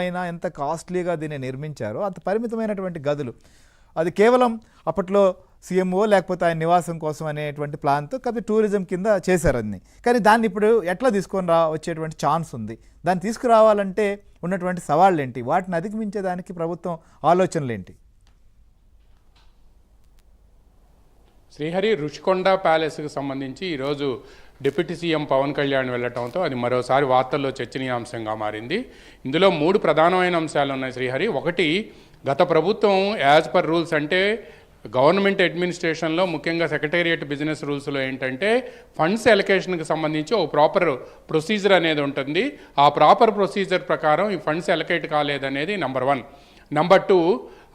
అయినా ఎంత కాస్ట్లీగా దీన్ని నిర్మించారో అంత పరిమితమైనటువంటి గదులు. అది కేవలం అప్పట్లో సీఎంఓ లేకపోతే ఆయన నివాసం కోసం అనేటువంటి ప్లాన్తో కాబట్టి టూరిజం కింద చేశారు అన్ని. కానీ దాన్ని ఇప్పుడు ఎట్లా తీసుకొని వచ్చేటువంటి ఛాన్స్ ఉంది? దాన్ని తీసుకురావాలంటే ఉన్నటువంటి సవాళ్ళు ఏంటి? వాటిని అధిగమించేదానికి ప్రభుత్వం ఆలోచనలు ఏంటి? శ్రీహరి, రుషికొండ ప్యాలెస్కి సంబంధించి ఈరోజు డిప్యూటీ సీఎం పవన్ కళ్యాణ్ వెళ్ళటంతో అది మరోసారి వార్తల్లో చర్చనీయాంశంగా మారింది. ఇందులో 3 ప్రధానమైన అంశాలు ఉన్నాయి శ్రీహరి. ఒకటి, గత ప్రభుత్వం యాజ్ పర్ రూల్స్ అంటే గవర్నమెంట్ అడ్మినిస్ట్రేషన్లో ముఖ్యంగా సెక్రటేరియట్ బిజినెస్ రూల్స్లో ఏంటంటే ఫండ్స్ ఎలకేషన్కి సంబంధించి ఒక ప్రాపర్ ప్రొసీజర్ అనేది ఉంటుంది. ఆ ప్రాపర్ ప్రొసీజర్ ప్రకారం ఈ ఫండ్స్ ఎలకేట్ కాలేదనేది నెంబర్ 1. నెంబర్ 2,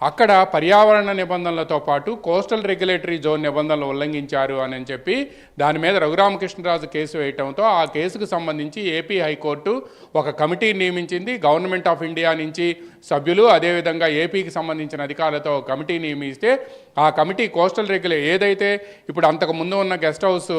అక్కడ పర్యావరణ నిబంధనలతో పాటు కోస్టల్ రెగ్యులేటరీ జోన్ నిబంధనలు ఉల్లంఘించారు అని చెప్పి దాని మీద రఘురామకృష్ణరాజు కేసు వేయటంతో ఆ కేసుకు సంబంధించి ఏపీ హైకోర్టు ఒక కమిటీని నియమించింది. గవర్నమెంట్ ఆఫ్ ఇండియా నుంచి సభ్యులు, అదేవిధంగా ఏపీకి సంబంధించిన అధికారులతో కమిటీ నియమిస్తే ఆ కమిటీ కోస్టల్ ఏదైతే ఇప్పుడు అంతకు ముందు ఉన్న guest house,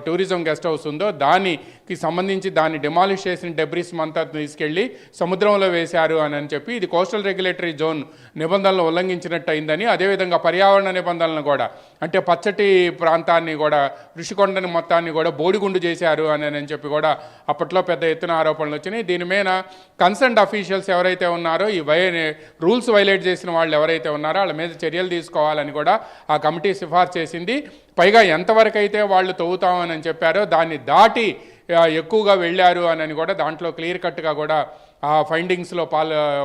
tourism guest house ఉందో దానికి సంబంధించి దాన్ని డిమాలిష్ చేసిన డెబ్రిస్ అంతా తీసుకెళ్లి సముద్రంలో వేశారు అని చెప్పి ఇది కోస్టల్ రెగ్యులేటరీ జోన్ నిబంధనలు ఉల్లంఘించినట్టు అయిందని, అదేవిధంగా పర్యావరణ నిబంధనలను కూడా అంటే పచ్చటి ప్రాంతాన్ని కూడా ఋషికొండని మొత్తాన్ని కూడా బోడిగుండు చేశారు అని చెప్పి కూడా అప్పట్లో పెద్ద ఎత్తున ఆరోపణలు వచ్చినాయి. దీని మీద కన్సర్న్డ్ అఫీషియల్స్ ఎవరైతే ఉన్నారో ఈ రూల్స్ వైలేట్ చేసిన వాళ్ళు ఎవరైతే ఉన్నారో వాళ్ళ మీద చర్యలు తీసుకోవాలని కూడా ఆ కమిటీ సిఫార్సు చేసింది. పైగా ఎంతవరకు అయితే వాళ్ళు తవ్వుతామని చెప్పారో దాన్ని దాటి ఎక్కువగా వెళ్ళారు అని కూడా దాంట్లో క్లియర్ కట్గా కూడా ఆ ఫైండింగ్స్లో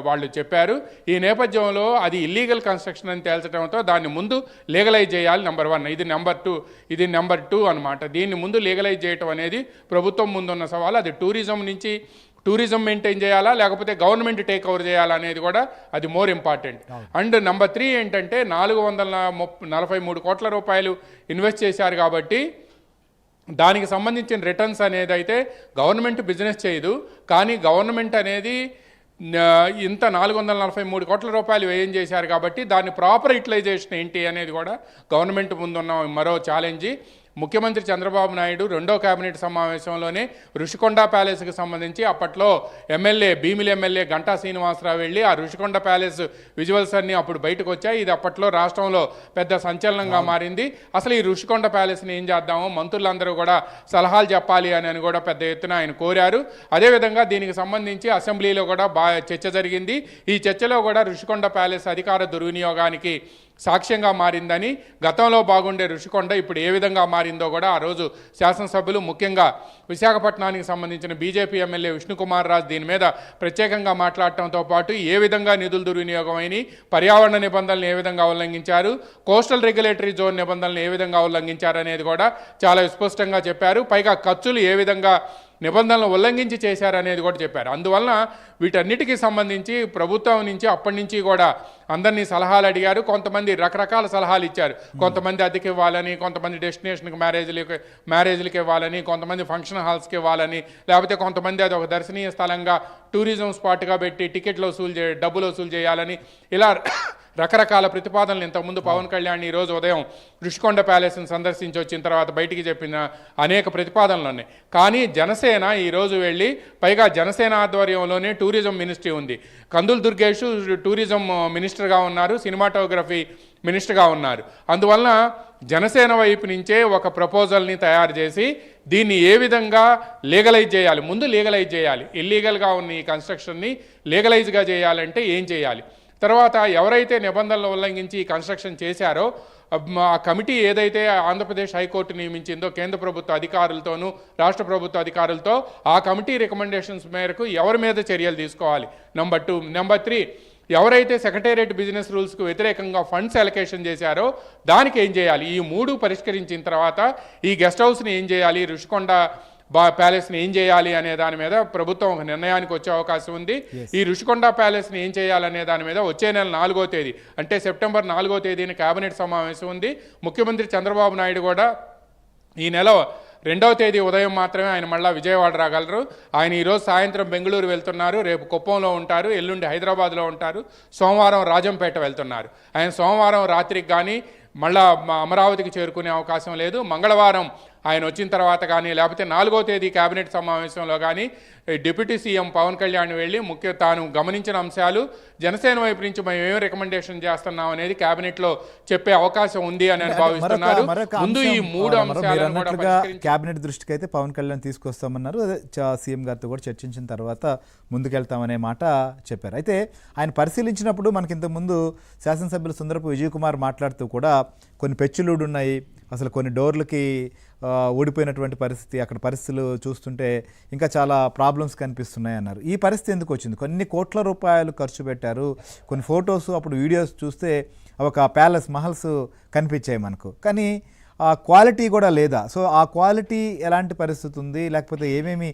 వాళ్ళు చెప్పారు. ఈ నేపథ్యంలో అది ఇల్లీగల్ కన్స్ట్రక్షన్ అని తేల్చడంతో దాన్ని ముందు లీగలైజ్ చేయాలి నెంబర్ 1. ఇది నెంబర్ 2 అనమాట. దీన్ని ముందు లీగలైజ్ చేయటం అనేది ప్రభుత్వం ముందున్న సవాలు. అది టూరిజం మెయింటైన్ చేయాలా లేకపోతే గవర్నమెంట్ టేక్ ఓవర్ చేయాలా అనేది కూడా అది మోర్ ఇంపార్టెంట్. అండ్ నెంబర్ 3 ఏంటంటే 443 కోట్ల రూపాయలు ఇన్వెస్ట్ చేశారు కాబట్టి దానికి సంబంధించిన రిటర్న్స్ అనేది అయితే గవర్నమెంట్ బిజినెస్ చేయదు. కానీ గవర్నమెంట్ అనేది ఇంత 443 కోట్ల రూపాయలు వ్యయం చేశారు కాబట్టి దాని ప్రాపర్ యూటిలైజేషన్ ఏంటి అనేది కూడా గవర్నమెంట్ ముందున్న మరో ఛాలెంజ్. ముఖ్యమంత్రి చంద్రబాబు నాయుడు 2వ కేబినెట్ సమావేశంలోనే ఋషికొండ ప్యాలెస్కి సంబంధించి అప్పట్లో భీమిలి ఎమ్మెల్యే గంటా శ్రీనివాసరావు వెళ్ళి ఆ ఋషికొండ ప్యాలెస్ విజువల్స్ అన్నీ అప్పుడు బయటకు వచ్చాయి. ఇది అప్పట్లో రాష్ట్రంలో పెద్ద సంచలనంగా మారింది. అసలు ఈ ఋషికొండ ప్యాలెస్ని ఏం చేద్దాము, మంత్రులందరూ కూడా సలహాలు చెప్పాలి అని కూడా పెద్ద ఎత్తున ఆయన కోరారు. అదేవిధంగా దీనికి సంబంధించి అసెంబ్లీలో కూడా బాగా చర్చ జరిగింది. ఈ చర్చలో కూడా ఋషికొండ ప్యాలెస్ అధికార దుర్వినియోగానికి సాక్ష్యంగా మారిందని, గతంలో బాగుండే ఋషికొండ ఇప్పుడు ఏ విధంగా మారిందో కూడా ఆ రోజు శాసనసభ్యులు ముఖ్యంగా విశాఖపట్నానికి సంబంధించిన బీజేపీ ఎమ్మెల్యే విష్ణుకుమార్ రాజు దీని మీద ప్రత్యేకంగా మాట్లాడటంతో పాటు ఏ విధంగా నిధులు దుర్వినియోగమైనవి, పర్యావరణ నిబంధనలు ఏ విధంగా ఉల్లంఘించారు, కోస్టల్ రెగ్యులేటరీ జోన్ నిబంధనలు ఏ విధంగా ఉల్లంఘించారు అనేది కూడా చాలా స్పష్టంగా చెప్పారు. పైగా ఖర్చులు ఏ విధంగా నిబంధనలు ఉల్లంఘించి చేశారనేది కూడా చెప్పారు. అందువలన వీటన్నిటికీ సంబంధించి ప్రభుత్వం నుంచి అప్పటి నుంచి కూడా అందరినీ సలహాలు అడిగారు. కొంతమంది రకరకాల సలహాలు ఇచ్చారు. కొంతమంది అద్దెకి ఇవ్వాలని, కొంతమంది డెస్టినేషన్కి మ్యారేజ్లకి ఇవ్వాలని, కొంతమంది ఫంక్షన్ హాల్స్కి ఇవ్వాలని, లేకపోతే కొంతమంది అది ఒక దర్శనీయ స్థలంగా టూరిజం స్పాట్గా పెట్టి డబ్బులు వసూలు చేయాలని, ఇలా రకరకాల ప్రతిపాదనలు ఇంతకుముందు పవన్ కళ్యాణ్ ఈరోజు ఉదయం ఋషికొండ ప్యాలెస్ని సందర్శించి వచ్చిన తర్వాత బయటికి చెప్పిన అనేక ప్రతిపాదనలు ఉన్నాయి. కానీ జనసేన ఈరోజు వెళ్ళి, పైగా జనసేన ఆధ్వర్యంలోనే టూరిజం మినిస్ట్రీ ఉంది. కందుల దుర్గేష్ టూరిజం మినిస్టర్గా ఉన్నారు, సినిమాటోగ్రఫీ మినిస్టర్గా ఉన్నారు. అందువలన జనసేన వైపు నుంచే ఒక ప్రపోజల్ని తయారు చేసి దీన్ని ఏ విధంగా లీగలైజ్ చేయాలి, ముందు లీగలైజ్ చేయాలి. ఇల్లీగల్గా ఉన్న ఈ కన్స్ట్రక్షన్ని లీగలైజ్గా చేయాలంటే ఏం చేయాలి, తర్వాత ఎవరైతే నిబంధనలు ఉల్లంఘించి ఈ కన్స్ట్రక్షన్ చేశారో ఆ కమిటీ ఏదైతే ఆంధ్రప్రదేశ్ హైకోర్టు నియమించిందో కేంద్ర ప్రభుత్వ అధికారులతోనూ రాష్ట్ర ప్రభుత్వ అధికారులతో, ఆ కమిటీ రికమెండేషన్స్ మేరకు ఎవరి మీద చర్యలు తీసుకోవాలి. నెంబర్ 2. నెంబర్ 3, ఎవరైతే సెక్రటేరియట్ బిజినెస్ రూల్స్కు వ్యతిరేకంగా ఫండ్స్ అలొకేషన్ చేశారో దానికి ఏం చేయాలి. ఈ 3 పరిష్కరించిన తర్వాత ఈ గెస్ట్ హౌస్ని ఏం చేయాలి, ఋషికొండ ప్యాలెస్ని ఏం చేయాలి అనే దాని మీద ప్రభుత్వం ఒక నిర్ణయానికి వచ్చే అవకాశం ఉంది. ఈ ఋషికొండ ప్యాలెస్ని ఏం చేయాలనే దాని మీద వచ్చే నెల 4వ తేదీ అంటే సెప్టెంబర్ 4వ తేదీన కేబినెట్ సమావేశం ఉంది. ముఖ్యమంత్రి చంద్రబాబు నాయుడు కూడా ఈ నెల 2వ తేదీ ఉదయం మాత్రమే ఆయన మళ్ళీ విజయవాడ రాగలరు. ఆయన ఈరోజు సాయంత్రం బెంగళూరు వెళ్తున్నారు, రేపు కుప్పంలో ఉంటారు, ఎల్లుండి హైదరాబాద్లో ఉంటారు, సోమవారం రాజంపేట వెళ్తున్నారు. ఆయన సోమవారం రాత్రికి కానీ మళ్ళా అమరావతికి చేరుకునే అవకాశం లేదు. మంగళవారం ఆయన వచ్చిన తర్వాత కానీ లేకపోతే 4వ తేదీ కేబినెట్ సమావేశంలో కానీ డిప్యూటీ సీఎం పవన్ కళ్యాణ్ వెళ్ళి తాను గమనించిన అంశాలు జనసేన వైపు నుంచి మేము ఏం రికమెండేషన్ చేస్తున్నాం అనేది కేబినెట్లో చెప్పే అవకాశం ఉంది అని భావిస్తున్నారు. ముందు ఈ 3 అంశాలను కూడా కేబినెట్ దృష్టికి అయితే పవన్ కళ్యాణ్ తీసుకొస్తామన్నారు. అదే సీఎం గారితో కూడా చర్చించిన తర్వాత ముందుకెళ్తామనే మాట చెప్పారు. అయితే ఆయన పరిశీలించినప్పుడు మనకి ఇంతకుముందు శాసనసభ్యులు సుందరపు విజయ్ కుమార్ మాట్లాడుతూ కూడా కొన్ని పెచ్చులుడు ఉన్నాయి, అసలు కొన్ని డోర్లకి ఊడిపోయినటువంటి పరిస్థితి, అక్కడ పరిస్థితులు చూస్తుంటే ఇంకా చాలా ప్రాబ్లమ్స్ కనిపిస్తున్నాయి అన్నారు. ఈ పరిస్థితి ఎందుకు వచ్చింది? కొన్ని కోట్ల రూపాయలు ఖర్చు పెట్టారు, కొన్ని ఫొటోస్ అప్పుడు వీడియోస్ చూస్తే ఒక ప్యాలెస్ మహల్స్ కనిపించాయి మనకు, కానీ ఆ క్వాలిటీ కూడా లేదా. సో ఆ క్వాలిటీ ఎలాంటి పరిస్థితి ఉంది, లేకపోతే ఏమేమి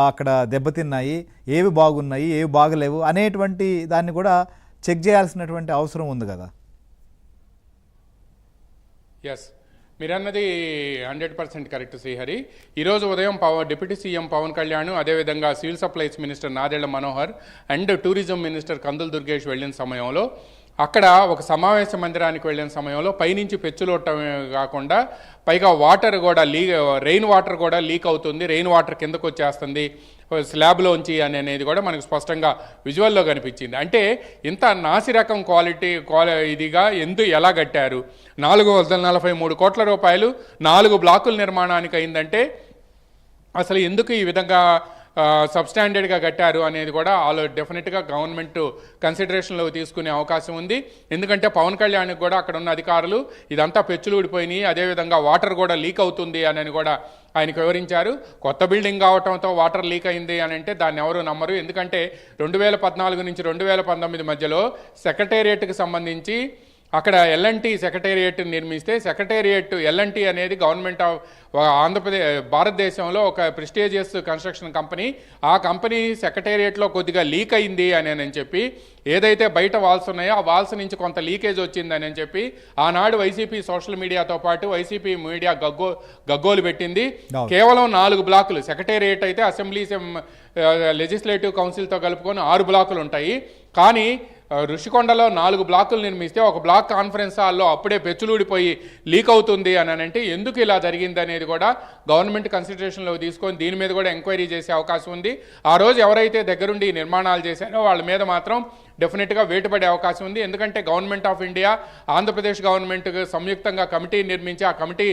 అక్కడ దెబ్బతిన్నాయి, ఏవి బాగున్నాయి, ఏవి బాగలేవు అనేటువంటి దాన్ని కూడా చెక్ చేయాల్సినటువంటి అవసరం ఉంది కదా. ఎస్, మీరన్నది 100% కరెక్ట్ శ్రీహరి. ఈరోజు ఉదయం డిప్యూటీ సీఎం పవన్ కళ్యాణ్, అదేవిధంగా civil supplies minister Nadendla Manohar and tourism minister Kandula Durgesh వెళ్ళిన సమయంలో అక్కడ ఒక సమావేశ మందిరానికి వెళ్ళిన సమయంలో పైనుంచి పెచ్చులోటమే కాకుండా పైగా వాటర్ కూడా రెయిన్ వాటర్ కూడా లీక్ అవుతుంది, రెయిన్ వాటర్ కిందకు వచ్చేస్తుంది స్లాబ్లోంచి అనేది కూడా మనకు స్పష్టంగా విజువల్లో కనిపించింది. అంటే ఇంత నాసిరకం ఇదిగా ఎలా కట్టారు? 443 కోట్ల రూపాయలు 4 బ్లాకుల నిర్మాణానికి అయిందంటే అసలు ఎందుకు ఈ విధంగా సబ్స్టాండర్డ్గా కట్టారు అనేది కూడా డెఫినెట్గా గవర్నమెంట్ కన్సిడరేషన్లో తీసుకునే అవకాశం ఉంది. ఎందుకంటే పవన్ కళ్యాణ్కి కూడా అక్కడ ఉన్న అధికారులు ఇదంతా పెచ్చులు ఊడిపోయినాయి, అదేవిధంగా వాటర్ కూడా లీక్ అవుతుంది అని కూడా ఆయనకు వివరించారు. కొత్త బిల్డింగ్ కావడంతో వాటర్ లీక్ అయింది అని అంటే దాన్ని ఎవరు నమ్మరు. ఎందుకంటే 2014 నుంచి 2019 మధ్యలో సెక్రటేరియట్కి సంబంధించి అక్కడ ఎల్ఎన్టీ సెక్రటేరియట్ నిర్మిస్తే సెక్రటేరియట్ ఎల్ఎన్టీ అనేది గవర్నమెంట్ ఆఫ్ భారతదేశంలో ఒక ప్రెస్టీజియస్ కన్స్ట్రక్షన్ కంపెనీ. ఆ కంపెనీ సెక్రటేరియట్లో కొద్దిగా లీక్ అయింది అని చెప్పి, ఏదైతే బయట వాల్స్ ఉన్నాయో ఆ వాల్స్ నుంచి కొంత లీకేజ్ వచ్చిందని చెప్పి ఆనాడు వైసీపీ సోషల్ మీడియాతో పాటు వైసీపీ మీడియా గగ్గోలు పెట్టింది. కేవలం 4 బ్లాకులు సెక్రటేరియట్ అయితే అసెంబ్లీ లెజిస్లేటివ్ కౌన్సిల్తో కలుపుకొని 6 బ్లాకులు ఉంటాయి. కానీ ఋషికొండలో 4 బ్లాకులు నిర్మిస్తే ఒక బ్లాక్ కాన్ఫరెన్స్ హాల్లో అప్పుడే పెచ్చులూడిపోయి లీక్ అవుతుంది అని అంటే ఎందుకు ఇలా జరిగింది అనేది కూడా గవర్నమెంట్ కన్సిడరేషన్లో తీసుకొని దీని మీద కూడా ఎంక్వైరీ చేసే అవకాశం ఉంది. ఆ రోజు ఎవరైతే దగ్గరుండి నిర్మాణాలు చేశారో వాళ్ళ మీద మాత్రం డెఫినెట్గా వేటుపడే అవకాశం ఉంది. ఎందుకంటే government of India, Andhra Pradesh government సంయుక్తంగా కమిటీ నిర్మించి ఆ కమిటీ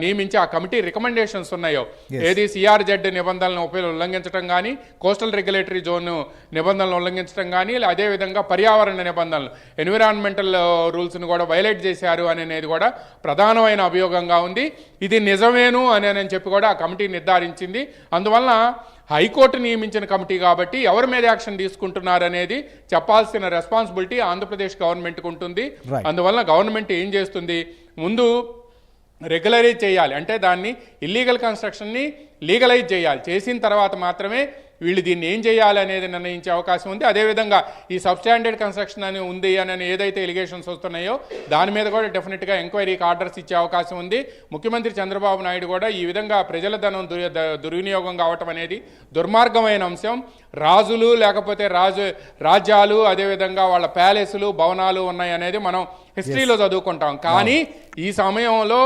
నియమించి ఆ కమిటీ రికమెండేషన్స్ ఉన్నాయో, ఏది CRZ నిబంధనలను ఉల్లంఘించడం కానీ, కోస్టల్ రెగ్యులేటరీ జోన్ నిబంధనలను ఉల్లంఘించడం కానీ, అదేవిధంగా పర్యావరణ నిబంధనలు ఎన్విరాన్మెంటల్ రూల్స్ను కూడా వైలేట్ చేశారు అనేది కూడా ప్రధానమైన అభియోగంగా ఉంది. ఇది నిజమేను అని చెప్పి కూడా ఆ కమిటీ నిర్ధారించింది. అందువలన హైకోర్టు నియమించిన కమిటీ కాబట్టి ఎవరి మీద యాక్షన్ తీసుకుంటున్నారు అనేది చెప్పాల్సిన రెస్పాన్సిబిలిటీ ఆంధ్రప్రదేశ్ గవర్నమెంట్కి ఉంటుంది. అందువలన గవర్నమెంట్ ఏం చేస్తుంది, ముందు రెగ్యులరైజ్ చేయాలి, అంటే దాన్ని ఇల్లీగల్ కన్స్ట్రక్షన్ని లీగలైజ్ చేయాలి. చేసిన తర్వాత మాత్రమే వీళ్ళు దీన్ని ఏం చేయాలి అనేది నిర్ణయించే అవకాశం ఉంది. అదేవిధంగా ఈ సబ్స్టాండర్డ్ కన్స్ట్రక్షన్ అని ఉంది అని ఏదైతే ఎలిగేషన్స్ వస్తున్నాయో దాని మీద కూడా డెఫినెట్గా ఎంక్వైరీకి ఆర్డర్స్ ఇచ్చే అవకాశం ఉంది. ముఖ్యమంత్రి చంద్రబాబు నాయుడు కూడా ఈ విధంగా ప్రజల ధనం దుర్వినియోగం కావటం అనేది దుర్మార్గమైన అంశం. రాజులు లేకపోతే రాజ్యాలు అదేవిధంగా వాళ్ళ ప్యాలెస్లు భవనాలు ఉన్నాయి అనేది మనం హిస్టరీలో చదువుకుంటాం. కానీ ఈ సమయంలో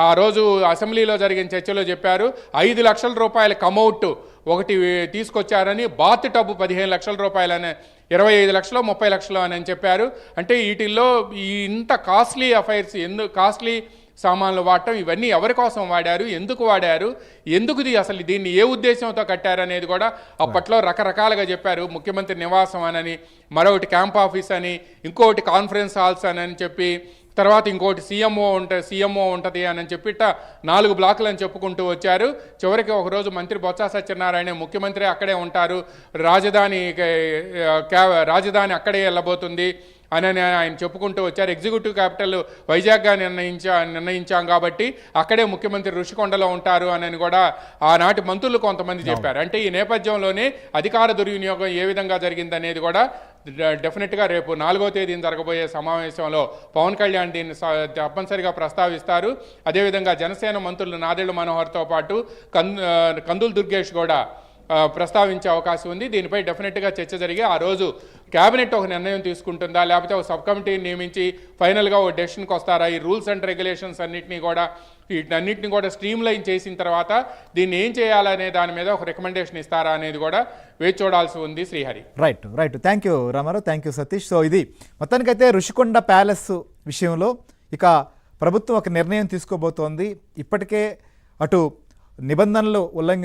ఆ రోజు అసెంబ్లీలో జరిగిన చర్చలో చెప్పారు 5 లక్షల రూపాయల కమౌట్ ఒకటి తీసుకొచ్చారని, బాత్ టబ్ 15 లక్షల రూపాయలని, 25 లక్షలు 30 లక్షలు అని చెప్పారు. అంటే వీటిల్లో ఇంత కాస్ట్లీ అఫైర్స్, కాస్ట్లీ సామాన్లు వాడటం, ఇవన్నీ ఎవరి కోసం వాడారు, ఎందుకు వాడారు, ఎందుకుది అసలు దీన్ని ఏ ఉద్దేశంతో కట్టారు అనేది కూడా అప్పట్లో రకరకాలుగా చెప్పారు. ముఖ్యమంత్రి నివాసం అని, మరొకటి క్యాంప్ ఆఫీస్ అని, ఇంకొకటి కాన్ఫరెన్స్ హాల్స్ అని చెప్పి, తర్వాత ఇంకోటి సీఎంఓ ఉంటుంది అని చెప్పి 4 బ్లాకులు అని చెప్పుకుంటూ వచ్చారు. చివరికి ఒకరోజు మంత్రి బొత్స సత్యనారాయణ ముఖ్యమంత్రి అక్కడే ఉంటారు, రాజధాని అక్కడే వెళ్ళబోతుంది అని ఆయన చెప్పుకుంటూ వచ్చారు. ఎగ్జిక్యూటివ్ క్యాపిటల్ వైజాగ్గా నిర్ణయించాం కాబట్టి అక్కడే ముఖ్యమంత్రి ఋషికొండలో ఉంటారు అని కూడా ఆనాటి మంత్రులు కొంతమంది చెప్పారు. అంటే ఈ నేపథ్యంలోనే అధికార దుర్వినియోగం ఏ విధంగా జరిగిందనేది కూడా డెఫినెట్గా రేపు 4వ తేదీన జరగబోయే సమావేశంలో పవన్ కళ్యాణ్ దీన్ని తప్పనిసరిగా ప్రస్తావిస్తారు. అదేవిధంగా జనసేన మంత్రులు నాదెళ్ల మనోహర్తో పాటు కందుల దుర్గేష్ కూడా ప్రస్తావించే అవకాశం ఉంది. దీనిపై డెఫినెట్గా చర్చ జరిగి ఆ రోజు క్యాబినెట్ ఒక నిర్ణయం తీసుకుంటుందా, లేకపోతే ఒక సబ్ కమిటీని నియమించి ఫైనల్గా ఒక డెసిషన్కి వస్తారా? ఈ రూల్స్ అండ్ రెగ్యులేషన్స్ అన్నింటినీ కూడా వీటన్నిటిని కూడా స్ట్రీమ్ లైన్ చేసిన తర్వాత దీన్ని ఏం చేయాలనే దాని మీద ఒక రికమెండేషన్ ఇస్తారా అనేది కూడా వేచి చూడాల్సి ఉంది. Srihari. Right thank you Ramarao, thank you Satish. So ఇది మొత్తానికైతే రుషికొండ ప్యాలెస్ విషయంలో ఇక ప్రభుత్వం ఒక నిర్ణయం తీసుకోబోతోంది. ఇప్పటికే అటు నిబంధనలు ఉల్లంఘన